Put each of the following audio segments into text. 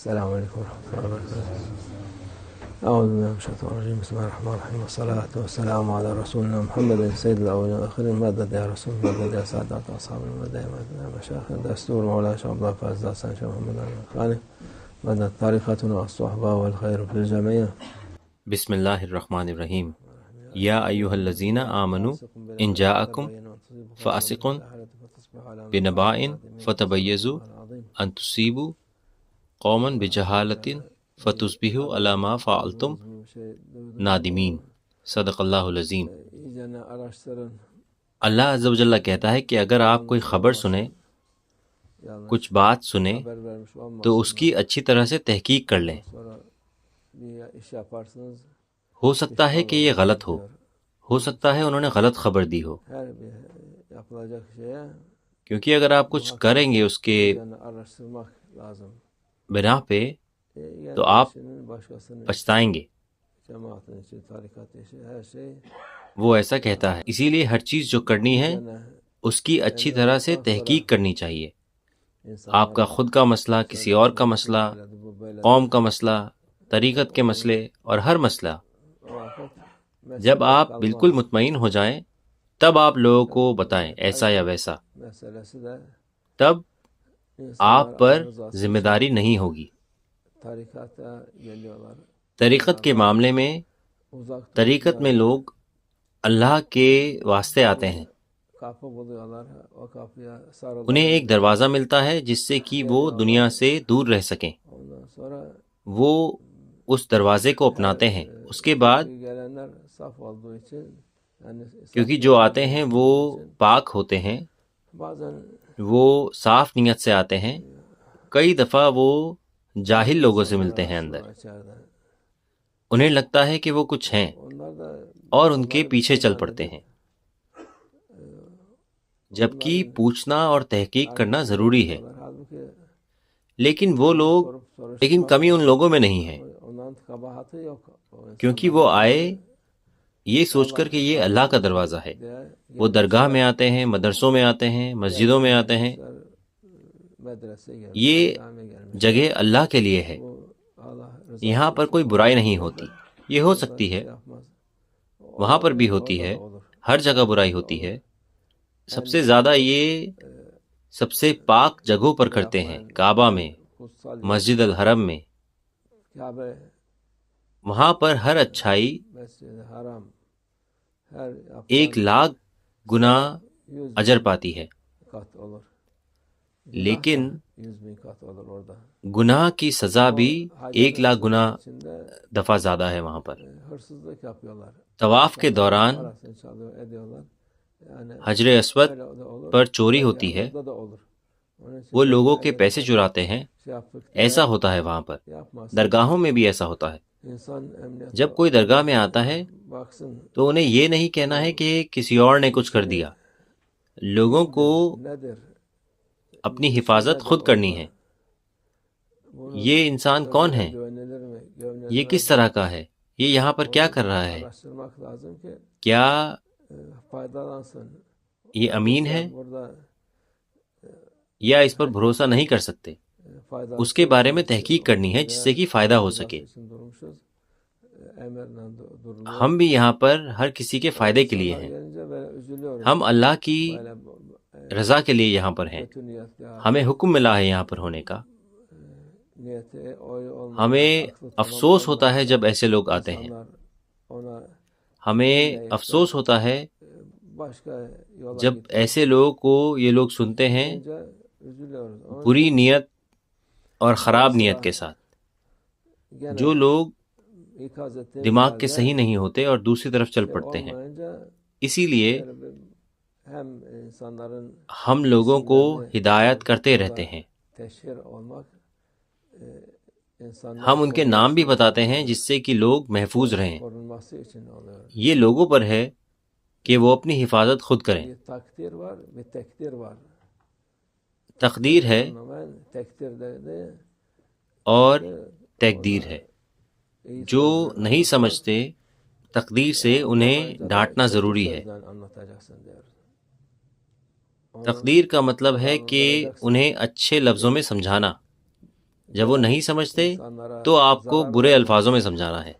السلام علیکم ورحمۃ اللہ وبرکاتہ۔ اعوذ باللہ من الشیطان الرجیم، بسم اللہ الرحمن الرحیم، والصلاۃ والسلام علی رسولنا محمد سید الاولین والآخرین، مدد یا رسول، مدد یا سادات اصحاب، مدد یا مشایخ دستور مولانا شیخ عبد الفضل حسن شیخ محمد خانی، مدد طریقتنا الصحبہ والخیر فی الجمیع۔ بسم اللہ الرحمن الرحیم۔ یا ایہا الذین آمنوا ان جاءکم فاسق بنباء فتبیضوا ان تصیبوا قوما بجہالۃ فتصبحوا علی ما فعلتم نادمین۔ صدق اللہ العظیم۔ اللہ عز و جل کہتا ہے کہ اگر آپ کوئی خبر سنیں، کچھ بات سنیں، تو اس کی اچھی طرح سے تحقیق کر لیں۔ ہو سکتا ہے کہ یہ غلط ہو سکتا ہے انہوں نے غلط خبر دی ہو، کیونکہ اگر آپ کچھ کریں گے اس کے بنا پہ تو آپ پچھتائیں گے۔ وہ ایسا کہتا ہے، اسی لیے ہر چیز جو کرنی ہے اس کی اچھی طرح سے تحقیق کرنی چاہیے۔ آپ کا خود کا مسئلہ، کسی اور کا مسئلہ، قوم کا مسئلہ، طریقت کے مسئلے اور ہر مسئلہ، جب آپ بالکل مطمئن ہو جائیں تب آپ لوگوں کو بتائیں ایسا یا ویسا، تب آپ پر ذمہ داری نہیں ہوگی۔ طریقت کے معاملے میں، طریقت میں لوگ اللہ کے واسطے آتے ہیں، انہیں ایک دروازہ ملتا ہے جس سے کہ وہ دنیا سے دور رہ سکیں، وہ اس دروازے کو اپناتے ہیں۔ اس کے بعد کیونکہ جو آتے ہیں وہ پاک ہوتے ہیں، وہ صاف نیت سے آتے ہیں، کئی دفعہ وہ جاہل لوگوں سے ملتے ہیں، اندر انہیں لگتا ہے کہ وہ کچھ ہیں اور ان کے پیچھے چل پڑتے ہیں، جبکہ پوچھنا اور تحقیق کرنا ضروری ہے۔ لیکن کمی ان لوگوں میں نہیں ہے، کیونکہ وہ آئے یہ سوچ کر کہ یہ اللہ کا دروازہ ہے۔ وہ درگاہ میں آتے ہیں، مدرسوں میں آتے ہیں، مسجدوں میں آتے ہیں، یہ جگہ اللہ کے لیے ہے، یہاں پر کوئی برائی نہیں ہوتی۔ یہ ہو سکتی ہے وہاں پر بھی ہوتی ہے، ہر جگہ برائی ہوتی ہے، سب سے زیادہ یہ سب سے پاک جگہوں پر کرتے ہیں، کعبہ میں، مسجد الحرم میں، وہاں پر ہر اچھائی 1,00,000 گنا اجر پاتی ہے، لیکن گناہ کی سزا بھی 1,00,000 گنا دفعہ زیادہ ہے وہاں پر۔ طواف کے دوران حجر اسود پر چوری ہوتی ہے، وہ لوگوں کے پیسے چراتے ہیں، ایسا ہوتا ہے وہاں پر۔ درگاہوں میں بھی ایسا ہوتا ہے۔ جب کوئی درگاہ میں آتا ہے تو انہیں یہ نہیں کہنا ہے کہ کسی اور نے کچھ کر دیا، لوگوں کو اپنی حفاظت خود کرنی ہے۔ یہ انسان کون ہے، یہ کس طرح کا ہے، یہ یہاں پر کیا کر رہا ہے، کیا یہ امین ہے یا اس پر بھروسہ نہیں کر سکتے، اس کے بارے میں تحقیق کرنی ہے جس سے کہ فائدہ ہو سکے۔ ہم بھی یہاں پر ہر کسی کے فائدے کے لیے ہیں، ہم اللہ کی رضا کے لیے یہاں پر ہیں، ہمیں حکم ملا ہے یہاں پر ہونے کا۔ ہمیں افسوس ہوتا ہے جب ایسے لوگ آتے ہیں، ہمیں افسوس ہوتا ہے جب ایسے لوگوں کو یہ لوگ سنتے ہیں بری نیت اور خراب نیت کے ساتھ، جو لوگ دماغ کے صحیح نہیں ہوتے اور دوسری طرف چل پڑتے ہیں۔ اسی لیے ہم لوگوں کو ہدایت کرتے رہتے ہیں، ہم ان کے نام بھی بتاتے ہیں جس سے کہ لوگ محفوظ رہیں۔ یہ لوگوں پر ہے کہ وہ اپنی حفاظت خود کریں۔ تقدیر ہے اور تقدیر ہے، جو نہیں سمجھتے تقدیر سے انہیں ڈانٹنا ضروری ہے۔ تقدیر کا مطلب ہے کہ انہیں اچھے لفظوں میں سمجھانا، جب وہ نہیں سمجھتے تو آپ کو برے الفاظوں میں سمجھانا ہے.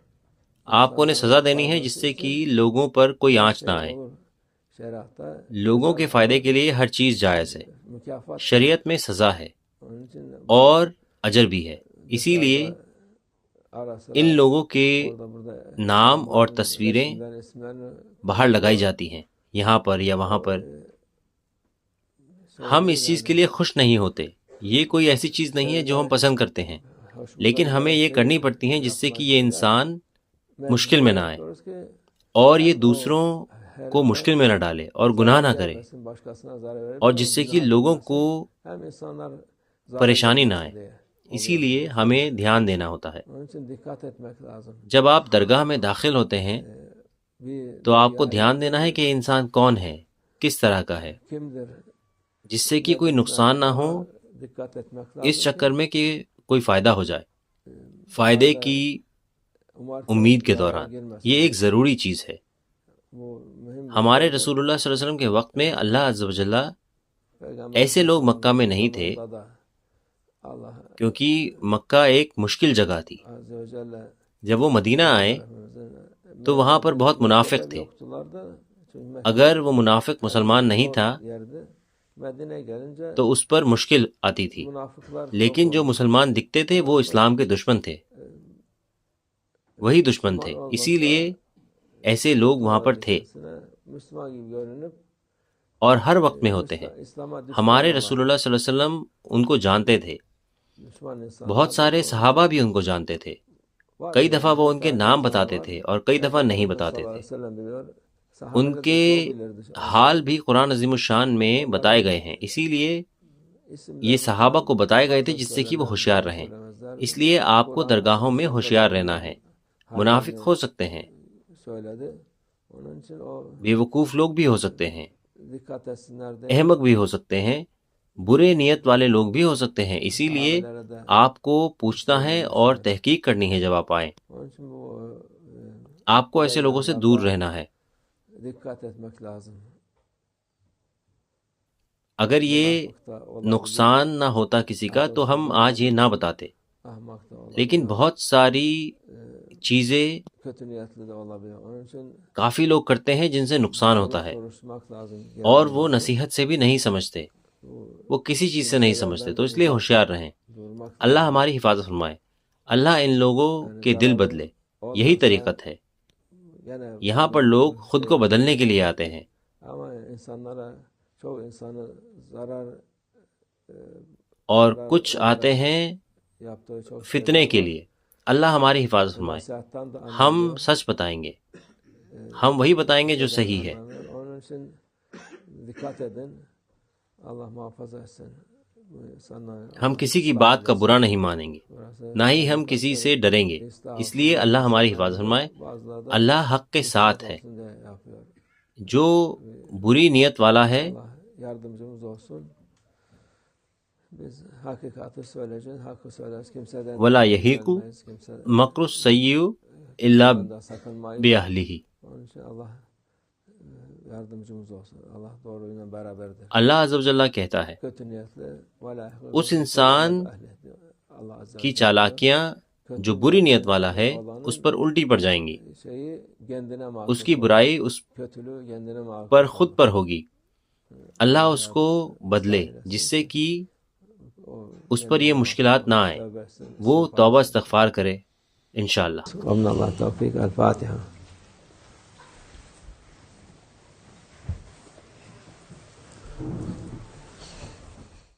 آپ کو انہیں سزا دینی ہے جس سے کہ لوگوں پر کوئی آنچ نہ آئے. لوگوں کے فائدے کے لیے ہر چیز جائز ہے. شریعت میں سزا ہے اور اجر بھی ہے. اسی لیے ان لوگوں کے نام اور تصویریں باہر لگائی جاتی ہیں یہاں پر یا وہاں پر. ہم اس چیز کے لیے خوش نہیں ہوتے. یہ کوئی ایسی چیز نہیں ہے جو ہم پسند کرتے ہیں، لیکن ہمیں یہ کرنی پڑتی ہیں جس سے کہ یہ انسان مشکل میں نہ آئے اور یہ دوسروں کو مشکل میں نہ ڈالے اور گناہ نہ کرے، اور جس سے کہ لوگوں کو پریشانی نہ آئے. اسی لیے ہمیں دھیان دینا ہوتا ہے. جب آپ درگاہ میں داخل ہوتے ہیں تو آپ کو دھیان دینا ہے کہ انسان کون ہے، کس طرح کا ہے، جس سے کہ کوئی نقصان نہ ہو اس چکر میں کہ کوئی فائدہ ہو جائے. فائدے کی امید کے دوران یہ ایک ضروری چیز ہے. ہمارے رسول اللہ صلی اللہ علیہ وسلم کے وقت میں اللہ عز و جل ایسے لوگ مکہ میں نہیں تھے، کیونکہ مکہ ایک مشکل جگہ تھی. جب وہ مدینہ آئے تو وہاں پر بہت منافق تھے. اگر وہ منافق مسلمان نہیں تھا تو اس پر مشکل آتی تھی، لیکن جو مسلمان دکھتے تھے وہ اسلام کے دشمن تھے، وہی دشمن تھے. اسی لیے ایسے لوگ وہاں پر تھے اور ہر وقت میں ہوتے ہیں. ہمارے رسول اللہ صلی اللہ علیہ وسلم ان کو جانتے تھے. بہت سارے صحابہ بھی ان کو جانتے تھے. کئی دفعہ وہ ان کے نام بتاتے تھے اور کئی دفعہ نہیں بتاتے تھے. ان کے حال بھی قرآن عظیم الشان میں بتائے گئے ہیں. اسی لیے یہ صحابہ کو بتائے گئے تھے جس سے کہ وہ ہوشیار رہیں. اس لیے آپ کو درگاہوں میں ہوشیار رہنا ہے. منافق ہو سکتے ہیں، بے وقوف لوگ بھی ہو سکتے ہیں، احمق بھی ہو سکتے ہیں، برے نیت والے لوگ بھی ہو سکتے ہیں. اسی لیے آپ کو پوچھنا ہے اور تحقیق کرنی ہے. جب آپ آئیں آپ کو ایسے لوگوں سے دور رہنا ہے. اگر یہ نقصان نہ ہوتا کسی کا تو ہم آج یہ نہ بتاتے، لیکن بہت ساری چیزیں کافی لوگ کرتے ہیں جن سے نقصان ہوتا ہے اور وہ نصیحت سے بھی نہیں سمجھتے، وہ کسی چیز سے نہیں سمجھتے. تو اس لیے ہوشیار رہیں. اللہ ہماری حفاظت فرمائے. اللہ ان لوگوں کے دل بدلے. یہی طریقت ہے. یہاں پر لوگ خود کو بدلنے کے لیے آتے ہیں اور کچھ آتے ہیں فتنے کے لیے. اللہ ہماری حفاظت فرمائے. ہم سچ بتائیں گے، ہم وہی بتائیں گے جو صحیح ہے. ہم کسی کی بات کا برا نہیں مانیں گے، نہ ہی ہم کسی سے ڈریں گے. اس لیے اللہ ہماری حفاظت فرمائے. اللہ حق کے ساتھ ہے. جو بری نیت والا ہے وَلَا يَحِيقُ مَكْرُ السَّيِّئِ إِلَّا بِأَهْلِهِ. اللہ عز و جل کہتا ہے اس انسان کی چالاکیاں جو بری نیت والا ہے اس پر الٹی پڑ جائیں گی، اس کی برائی اس پر خود پر ہوگی. اللہ اس کو بدلے جس سے کہ اس پر یہ مشکلات نہ آئیں. وہ توبہ استغفار کرے انشاءاللہ. اللہ توفیق. الفاتحہ.